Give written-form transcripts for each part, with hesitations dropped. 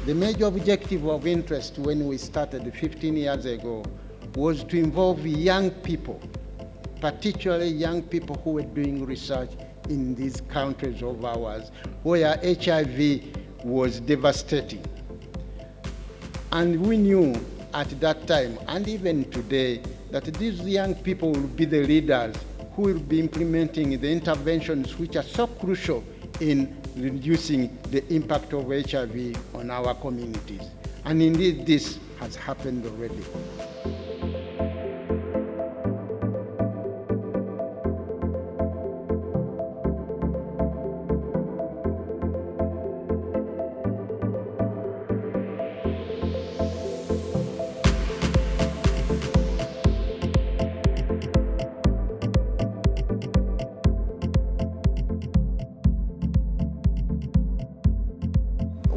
The major objective of interest when we started 15 years ago was to involve young people, particularly young people who were doing research in these countries of ours, where HIV was devastating. And we knew at that time, and even today, that these young people will be the leaders who will be implementing the interventions which are so crucial in reducing the impact of HIV on our communities. And indeed, this has happened already.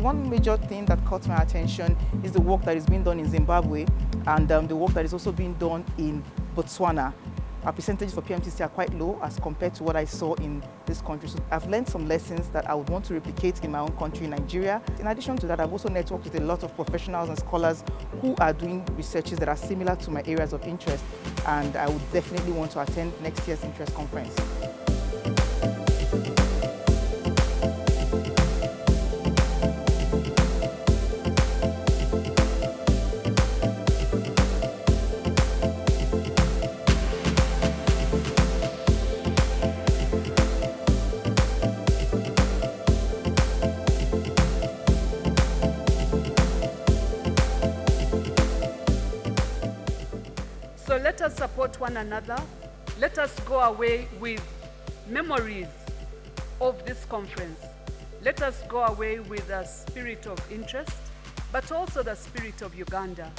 One major thing that caught my attention is the work that is being done in Zimbabwe and the work that is also being done in Botswana. Our percentages for PMTC are quite low as compared to what I saw in this country. So I've learned some lessons that I would want to replicate in my own country, Nigeria. In addition to that, I've also networked with a lot of professionals and scholars who are doing researches that are similar to my areas of interest, and I would definitely want to attend next year's Interest Conference. So let us support one another. Let us go away with memories of this conference. Let us go away with a spirit of interest, but also the spirit of Uganda.